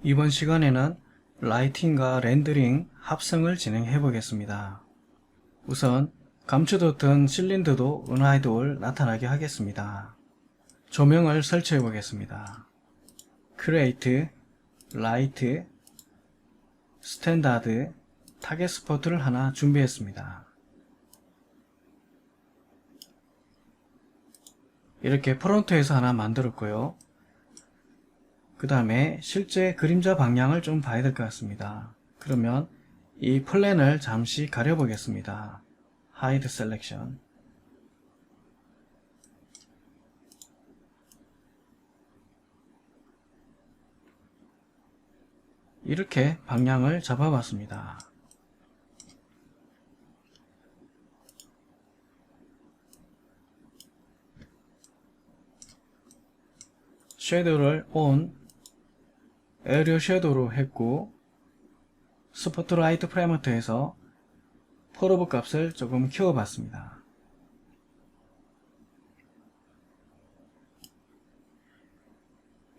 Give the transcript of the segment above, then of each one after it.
이번 시간에는 라이팅과 렌더링 합성을 진행해 보겠습니다. 우선 감춰뒀던 실린더도 은하이드 올 나타나게 하겠습니다. 조명을 설치해 보겠습니다. 크리에이트, 라이트, 스탠다드, 타겟 스포트를 하나 준비했습니다. 이렇게 프론트에서 하나 만들었고요. 그 다음에 실제 그림자 방향을 좀 봐야 될 것 같습니다. 그러면 이 플랜을 잠시 가려 보겠습니다. Hide Selection. 이렇게 방향을 잡아봤습니다. 섀도우를 ON, 에어리어 섀도우로 했고 스포트라이트 프레머트에서 폴오브 값을 조금 키워봤습니다.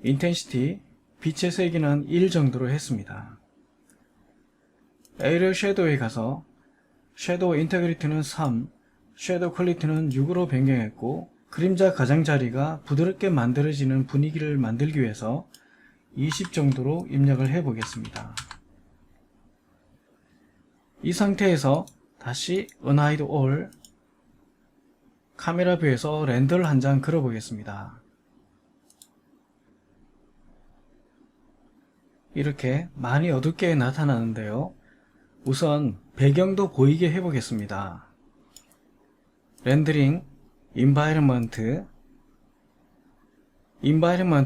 인텐시티, 빛의 세기는 1 정도로 했습니다. 에어리어 섀도우에 가서 섀도우 인테그리티는 3, 섀도우 퀄리티는 6으로 변경했고 그림자 가장자리가 부드럽게 만들어지는 분위기를 만들기 위해서 20 정도로 입력을 해 보겠습니다. 이 상태에서 다시 은하이드 올 카메라 뷰에서 렌더를 한 장 그려 보겠습니다. 이렇게 많이 어둡게 나타나는데요. 우선 배경도 보이게 해 보겠습니다. 렌더링, 인바이러먼트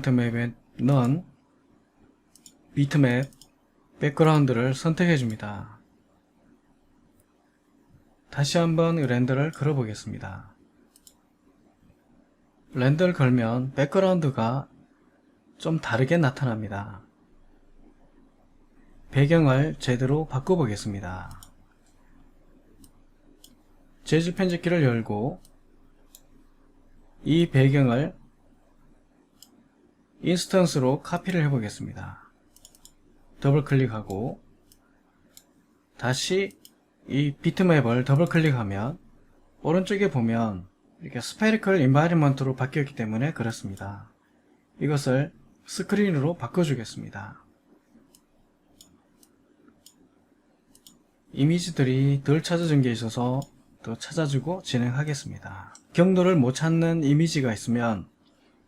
맵에 None, 비트맵, 백그라운드를 선택해 줍니다. 다시 한번 렌더를 걸어 보겠습니다. 렌더를 걸면 백그라운드가 좀 다르게 나타납니다. 배경을 제대로 바꿔 보겠습니다. 재질 편집기를 열고 이 배경을 인스턴스로 카피를 해 보겠습니다. 더블 클릭하고 다시 이 비트맵을 더블 클릭하면 오른쪽에 보면 이렇게 스페리컬 인바이러먼트로 바뀌었기 때문에 그렇습니다. 이것을 스크린으로 바꿔주겠습니다. 이미지들이 덜 찾아진 게 있어서 더 찾아주고 진행하겠습니다. 경도를 못 찾는 이미지가 있으면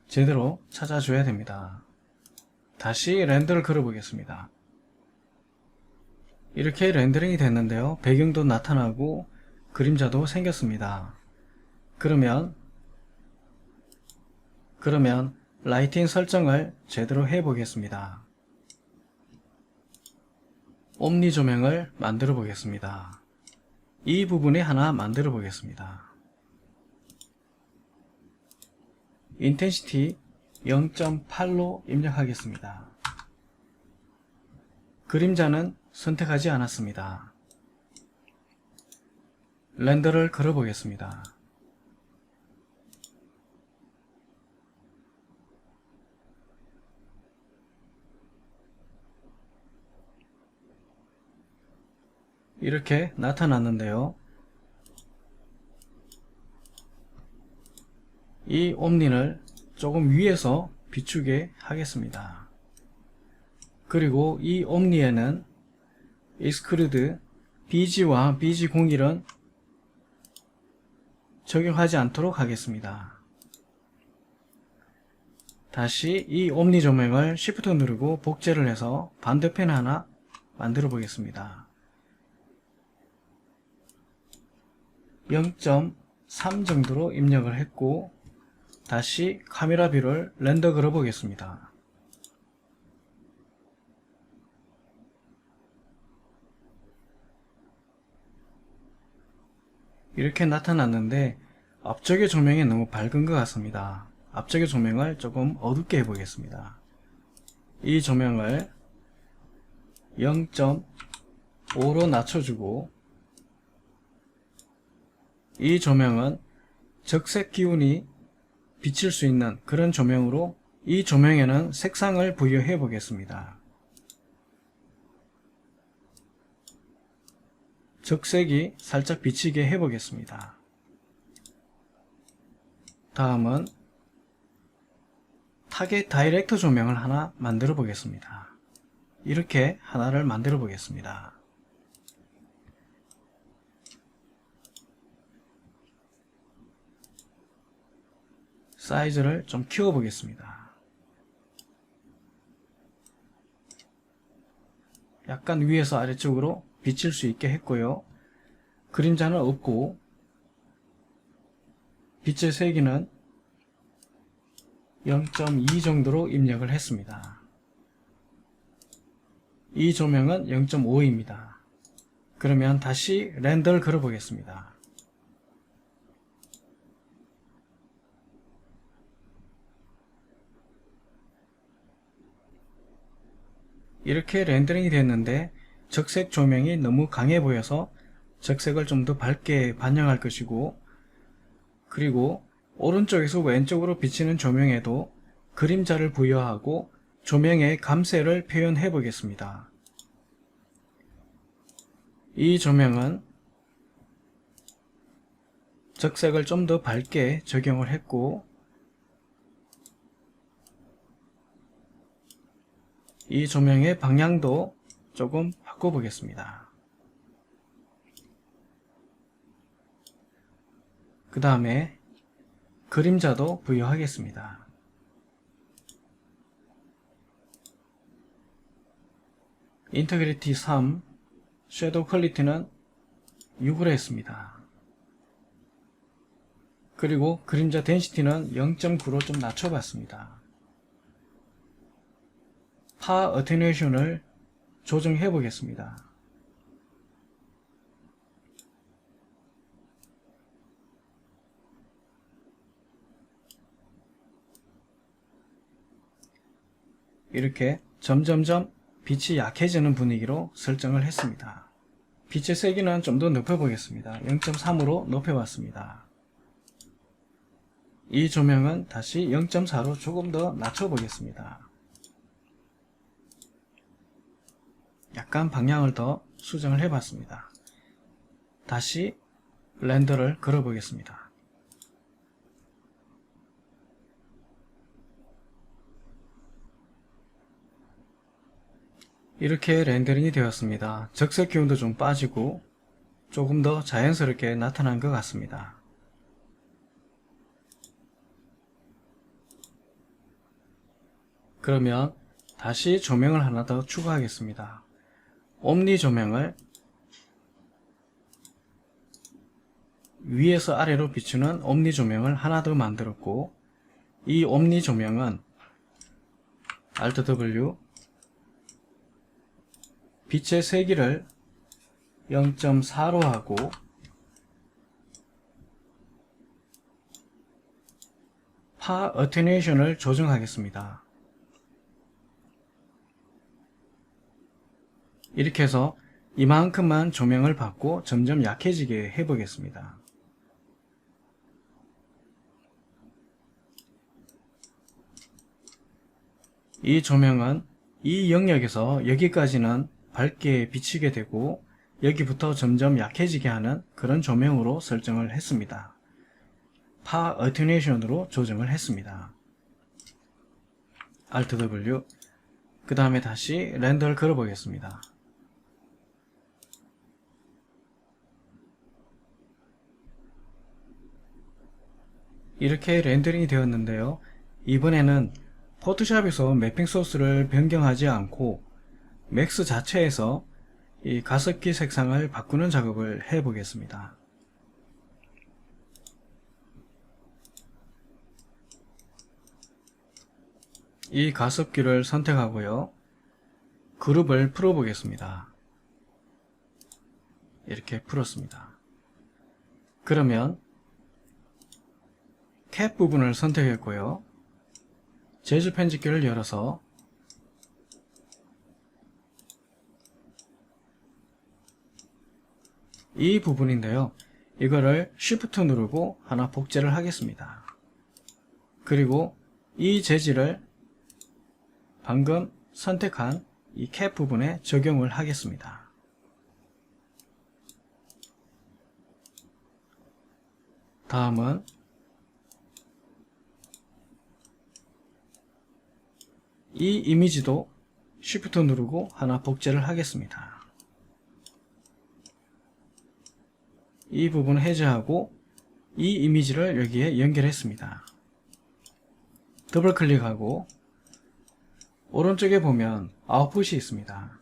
제대로 찾아줘야 됩니다. 다시 렌더를 걸어 보겠습니다. 이렇게 렌더링이 됐는데요. 배경도 나타나고 그림자도 생겼습니다. 그러면 라이팅 설정을 제대로 해 보겠습니다. 옴니 조명을 만들어 보겠습니다. 이 부분에 하나 만들어 보겠습니다. 인텐시티 0.8로 입력하겠습니다. 그림자는 선택하지 않았습니다. 렌더를 걸어 보겠습니다. 이렇게 나타났는데요. 이 옴니를 조금 위에서 비추게 하겠습니다. 그리고 이 옴니에는 Exclude BG와 BG01은 적용하지 않도록 하겠습니다. 다시 이 옴니 조명을 Shift 누르고 복제를 해서 반대편 하나 만들어 보겠습니다. 0.3 정도로 입력을 했고 다시 카메라 뷰를 렌더 걸어 보겠습니다. 이렇게 나타났는데 앞쪽의 조명이 너무 밝은 것 같습니다. 앞쪽의 조명을 조금 어둡게 해보겠습니다. 이 조명을 0.5로 낮춰주고 이 조명은 적색 기운이 비칠 수 있는 그런 조명으로 이 조명에는 색상을 부여해 보겠습니다. 적색이 살짝 비치게 해보겠습니다. 다음은 타겟 다이렉트 조명을 하나 만들어 보겠습니다. 이렇게 하나를 만들어 보겠습니다. 사이즈를 좀 키워 보겠습니다. 약간 위에서 아래쪽으로 비칠 수 있게 했고요. 그림자는 없고 빛의 세기는 0.2 정도로 입력을 했습니다. 이 조명은 0.5입니다. 그러면 다시 렌더를 걸어 보겠습니다. 이렇게 렌더링이 됐는데 적색 조명이 너무 강해 보여서 적색을 좀 더 밝게 반영할 것이고, 그리고 오른쪽에서 왼쪽으로 비치는 조명에도 그림자를 부여하고 조명의 감색을 표현해 보겠습니다. 이 조명은 적색을 좀 더 밝게 적용을 했고, 이 조명의 방향도 조금 바꿔보겠습니다. 그 다음에 그림자도 부여하겠습니다. 인터그리티 3, 섀도우 퀄리티는 6으로 했습니다. 그리고 그림자 덴시티는 0.9로 좀 낮춰봤습니다. 파 어테뉴에이션을 조정해 보겠습니다. 이렇게 점점점 빛이 약해지는 분위기로 설정을 했습니다. 빛의 세기는 좀 더 높여 보겠습니다. 0.3으로 높여봤습니다. 이 조명은 다시 0.4로 조금 더 낮춰 보겠습니다. 약간 방향을 더 수정을 해봤습니다. 다시 렌더를 걸어 보겠습니다. 이렇게 렌더링이 되었습니다. 적색 기운도 좀 빠지고 조금 더 자연스럽게 나타난 것 같습니다. 그러면 다시 조명을 하나 더 추가하겠습니다. 옴니 조명을 위에서 아래로 비추는 옴니 조명을 하나 더 만들었고, 이 옴니 조명은 Alt W 빛의 세기를 0.4로 하고 파 어테뉴에이션을 조정하겠습니다. 이렇게 해서 이만큼만 조명을 받고 점점 약해지게 해보겠습니다. 이 조명은 이 영역에서 여기까지는 밝게 비치게 되고 여기부터 점점 약해지게 하는 그런 조명으로 설정을 했습니다. 파 어테뉴에이션으로 조정을 했습니다. Alt W, 그 다음에 다시 렌더를 걸어 보겠습니다. 이렇게 렌더링이 되었는데요. 이번에는 포토샵에서 매핑 소스를 변경하지 않고 맥스 자체에서 이 가습기 색상을 바꾸는 작업을 해 보겠습니다. 이 가습기를 선택하고요. 그룹을 풀어 보겠습니다. 이렇게 풀었습니다. 그러면 캡 부분을 선택했고요. 재질 편집기를 열어서 이 부분인데요. 이거를 Shift 누르고 하나 복제를 하겠습니다. 그리고 이 재질을 방금 선택한 이 캡 부분에 적용을 하겠습니다. 다음은 이 이미지도 Shift 누르고 하나 복제를 하겠습니다. 이 부분 해제하고 이 이미지를 여기에 연결했습니다. 더블 클릭하고 오른쪽에 보면 아웃풋이 있습니다.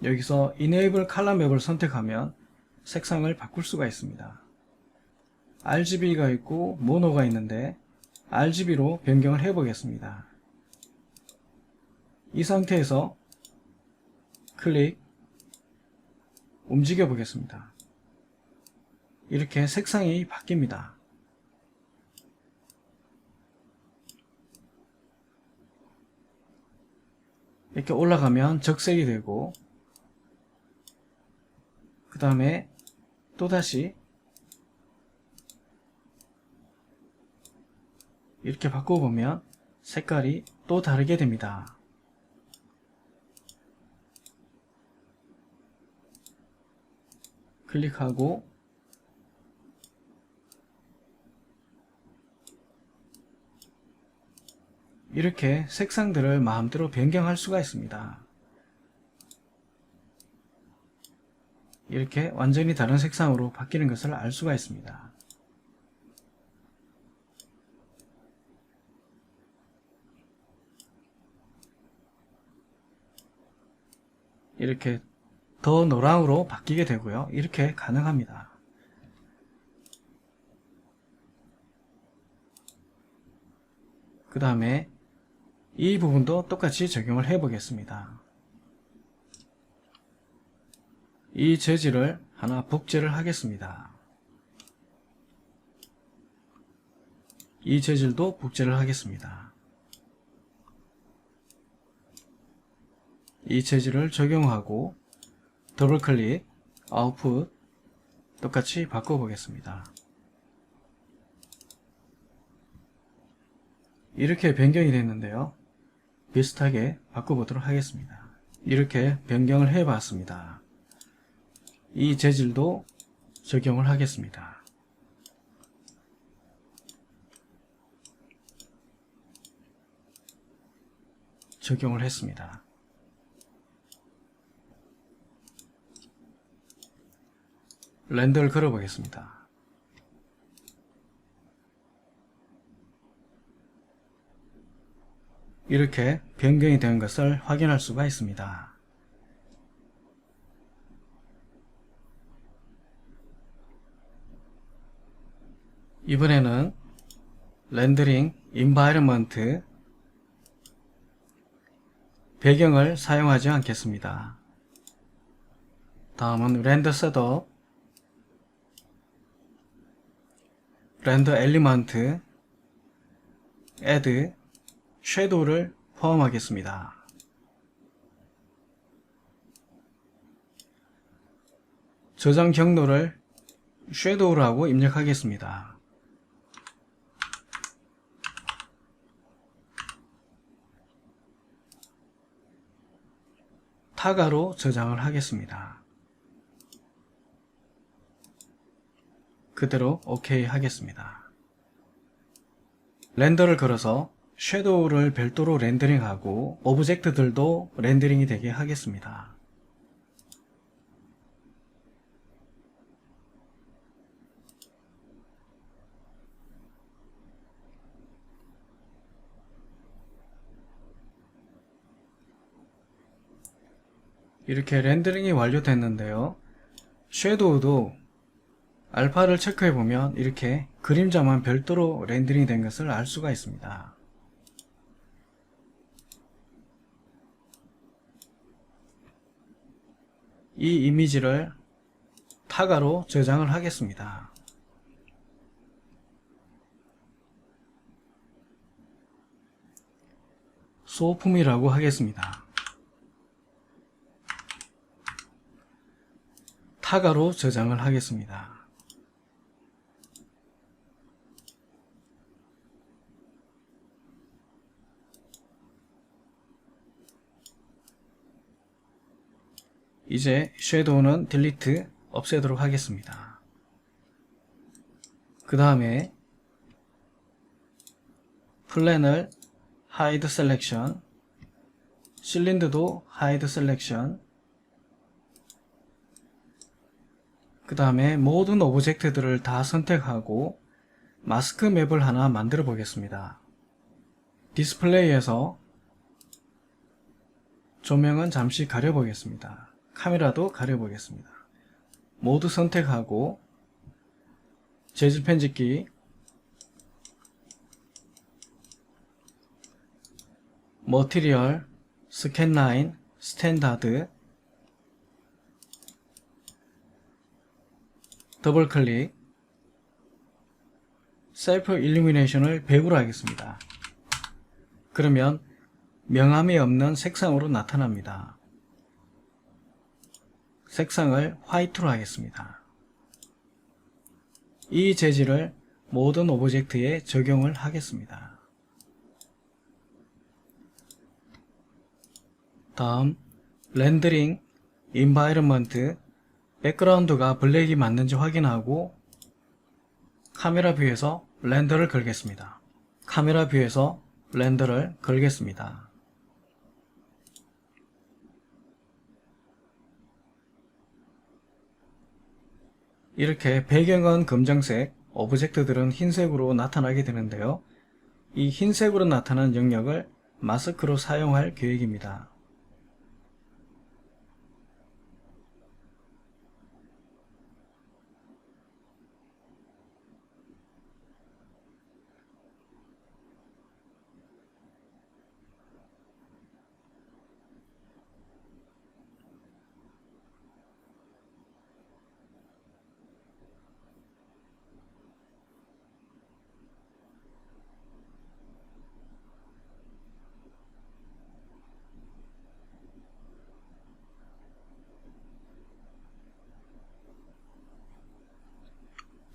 여기서 Enable Color Map을 선택하면 색상을 바꿀 수가 있습니다. RGB가 있고 모노가 있는데 RGB로 변경을 해 보겠습니다. 이 상태에서 클릭, 움직여 보겠습니다. 이렇게 색상이 바뀝니다. 이렇게 올라가면 적색이 되고, 그 다음에 또다시 이렇게 바꿔보면 색깔이 또 다르게 됩니다. 클릭하고 이렇게 색상들을 마음대로 변경할 수가 있습니다. 이렇게 완전히 다른 색상으로 바뀌는 것을 알 수가 있습니다. 이렇게 더 노랑으로 바뀌게 되고요. 이렇게 가능합니다. 그 다음에 이 부분도 똑같이 적용을 해 보겠습니다. 이 재질을 하나 복제를 하겠습니다. 이 재질도 복제를 하겠습니다. 이 재질을 적용하고 더블 클릭, 아웃풋 똑같이 바꿔보겠습니다. 이렇게 변경이 됐는데요. 비슷하게 바꿔보도록 하겠습니다. 이렇게 변경을 해 봤습니다. 이 재질도 적용을 하겠습니다. 적용을 했습니다. 렌더를 걸어 보겠습니다. 이렇게 변경이 된 것을 확인할 수가 있습니다. 이번에는 렌더링 인바이러먼트 배경을 사용하지 않겠습니다. 다음은 렌더 셋업, 렌더 엘리먼트, 애드, 섀도우를 포함하겠습니다. 저장 경로를 섀도우라고 입력하겠습니다. 타가로 저장을 하겠습니다. 그대로 OK 하겠습니다. 렌더를 걸어서 섀도우를 별도로 렌더링하고 오브젝트들도 렌더링이 되게 하겠습니다. 이렇게 렌더링이 완료됐는데요. 섀도우도 알파를 체크해보면 이렇게 그림자만 별도로 렌더링 된 것을 알 수가 있습니다. 이 이미지를 타가로 저장을 하겠습니다. 소품이라고 하겠습니다. 타가로 저장을 하겠습니다. 이제 섀도우는 딜리트 없애도록 하겠습니다. 그 다음에 플랜을 하이드 셀렉션, 실린더도 하이드 셀렉션, 그 다음에 모든 오브젝트들을 다 선택하고 마스크 맵을 하나 만들어 보겠습니다. 디스플레이에서 조명은 잠시 가려 보겠습니다. 카메라도 가려 보겠습니다. 모두 선택하고 재질 편집기, 머티리얼, 스캔 라인, 스탠다드, 더블 클릭, 셀프 일루미네이션을 100으로 하겠습니다. 그러면 명암이 없는 색상으로 나타납니다. 색상을 화이트로 하겠습니다. 이 재질을 모든 오브젝트에 적용을 하겠습니다. 다음 렌더링, 인바이러먼트, 백그라운드가 블랙이 맞는지 확인하고 카메라 뷰에서 렌더를 걸겠습니다. 카메라 뷰에서 렌더를 걸겠습니다. 이렇게 배경은 검정색, 오브젝트들은 흰색으로 나타나게 되는데요. 이 흰색으로 나타난 영역을 마스크로 사용할 계획입니다.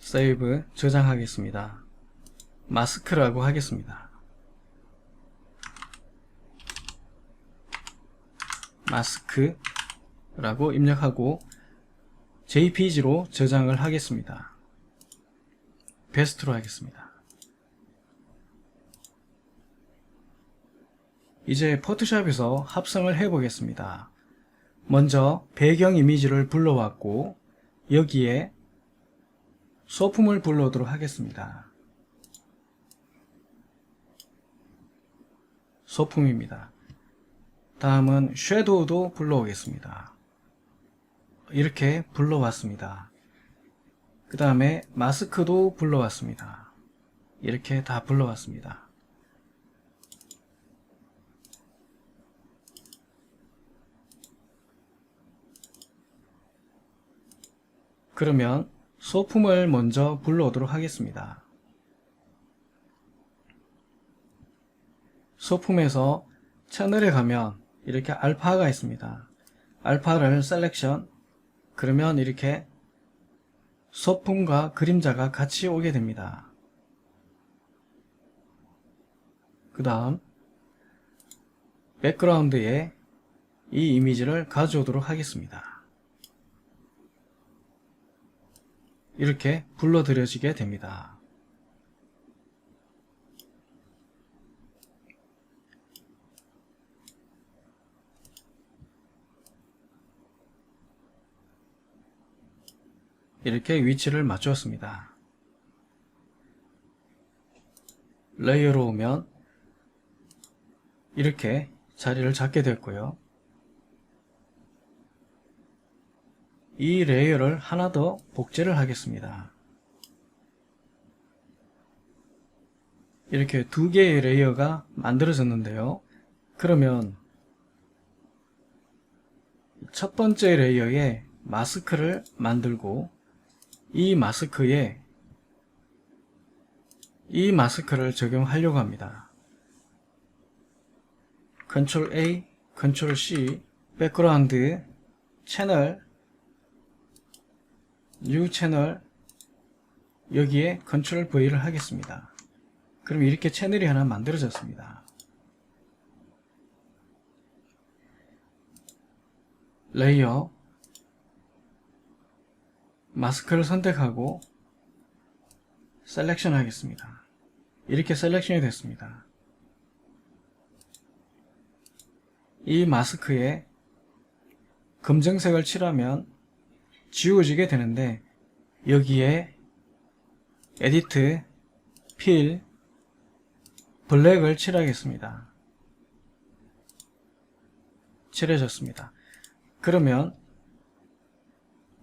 세이브, 저장하겠습니다. 마스크라고 하겠습니다. 마스크라고 입력하고 JPG로 저장을 하겠습니다. 베스트로 하겠습니다. 이제 포토샵에서 합성을 해 보겠습니다. 먼저 배경 이미지를 불러왔고 여기에 소품을 불러오도록 하겠습니다. 소품입니다. 다음은 섀도우도 불러오겠습니다. 이렇게 불러왔습니다. 그 다음에 마스크도 불러왔습니다. 이렇게 다 불러왔습니다. 그러면 소품을 먼저 불러오도록 하겠습니다. 소품에서 채널에 가면 이렇게 알파가 있습니다. 알파를 셀렉션, 그러면 이렇게 소품과 그림자가 같이 오게 됩니다. 그 다음 백그라운드에 이 이미지를 가져오도록 하겠습니다. 이렇게 불러들여지게 됩니다. 이렇게 위치를 맞추었습니다. 레이어로 오면 이렇게 자리를 잡게 됐고요. 이 레이어를 하나 더 복제를 하겠습니다. 이렇게 두 개의 레이어가 만들어졌는데요. 그러면 첫 번째 레이어에 마스크를 만들고 이 마스크에 이 마스크를 적용하려고 합니다. Ctrl A, Ctrl C, 백그라운드, 채널, 뉴 채널, 여기에 Ctrl V를 하겠습니다. 그럼 이렇게 채널이 하나 만들어졌습니다. 레이어, 마스크를 선택하고 셀렉션 하겠습니다. 이렇게 셀렉션이 됐습니다. 이 마스크에 검정색을 칠하면 지워지게 되는데 여기에 에디트, 필, 블랙을 칠하겠습니다. 칠해졌습니다. 그러면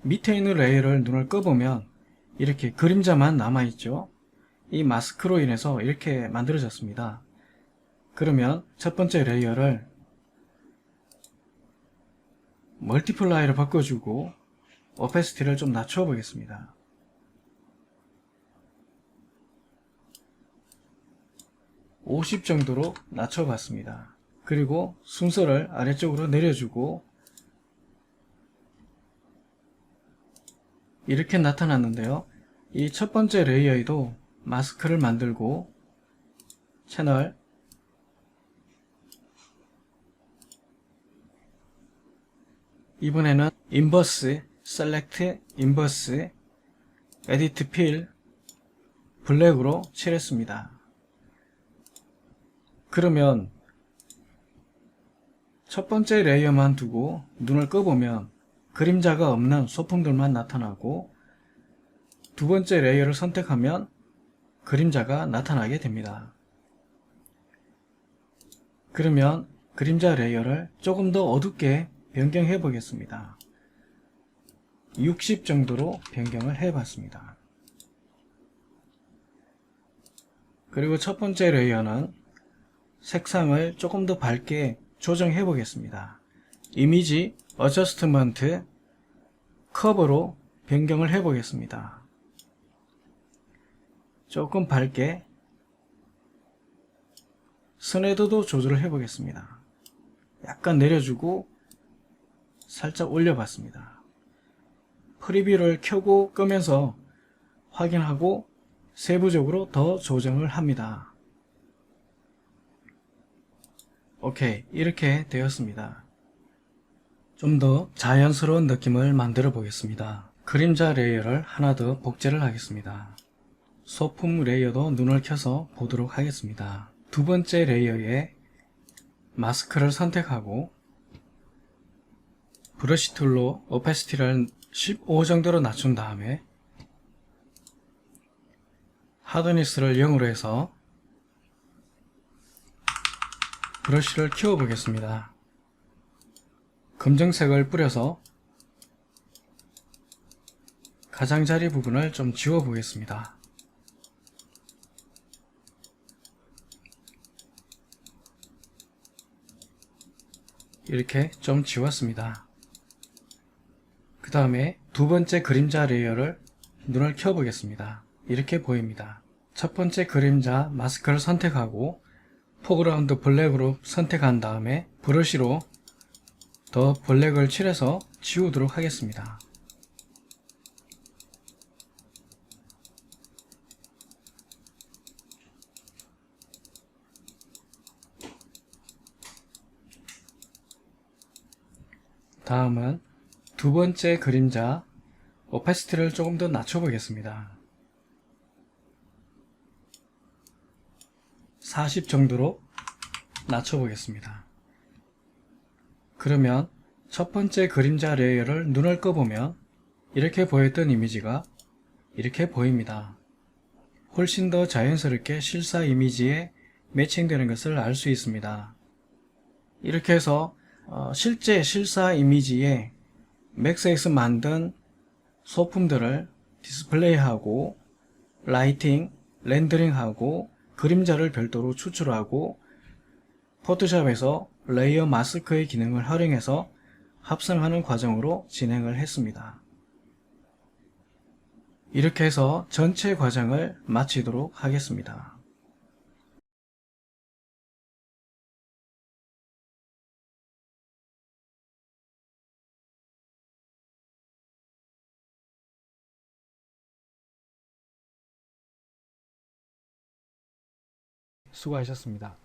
밑에 있는 레이어를 눈을 꺼보면 이렇게 그림자만 남아있죠. 이 마스크로 인해서 이렇게 만들어졌습니다. 그러면 첫 번째 레이어를 멀티플라이로 바꿔주고 오페시티를 좀 낮춰 보겠습니다. (50) 정도로 낮춰 봤습니다. 그리고 순서를 아래쪽으로 내려주고 이렇게 나타났는데요. 이 첫 번째 레이어에도 마스크를 만들고 채널 이번에는 인버스, 셀렉트, 인버스, 에디트 필, 블랙으로 칠했습니다. 그러면 첫 번째 레이어만 두고 눈을 꺼보면 그림자가 없는 소품들만 나타나고 두 번째 레이어를 선택하면 그림자가 나타나게 됩니다. 그러면 그림자 레이어를 조금 더 어둡게 변경해 보겠습니다. 60 정도로 변경을 해 봤습니다. 그리고 첫 번째 레이어는 색상을 조금 더 밝게 조정해 보겠습니다. 이미지 어저스트먼트 커브로 변경을 해 보겠습니다. 조금 밝게 스네드도 조절을 해 보겠습니다. 약간 내려주고 살짝 올려 봤습니다. 프리뷰를 켜고 끄면서 확인하고 세부적으로 더 조정을 합니다. 오케이, 이렇게 되었습니다. 좀 더 자연스러운 느낌을 만들어 보겠습니다. 그림자 레이어를 하나 더 복제를 하겠습니다. 소품 레이어도 눈을 켜서 보도록 하겠습니다. 두 번째 레이어에 마스크를 선택하고 브러쉬 툴로 오페시티를 15 정도로 낮춘 다음에 하드니스를 0으로 해서 브러쉬를 키워 보겠습니다. 검정색을 뿌려서 가장자리 부분을 좀 지워 보겠습니다. 이렇게 좀 지웠습니다. 그 다음에 두 번째 그림자 레이어를 눈을 켜 보겠습니다. 이렇게 보입니다. 첫 번째 그림자 마스크를 선택하고 포그라운드 블랙으로 선택한 다음에 브러쉬로 더 블랙을 칠해서 지우도록 하겠습니다. 다음은 두 번째 그림자 오페시티를 조금 더 낮춰 보겠습니다. 40 정도로 낮춰 보겠습니다. 그러면 첫 번째 그림자 레이어를 눈을 꺼보면 이렇게 보였던 이미지가 이렇게 보입니다. 훨씬 더 자연스럽게 실사 이미지에 매칭되는 것을 알 수 있습니다. 이렇게 해서 실제 실사 이미지에 맥스에서 만든 소품들을 디스플레이하고 라이팅, 렌더링하고 그림자를 별도로 추출하고 포토샵에서 레이어 마스크의 기능을 활용해서 합성하는 과정으로 진행을 했습니다. 이렇게 해서 전체 과정을 마치도록 하겠습니다. 수고하셨습니다.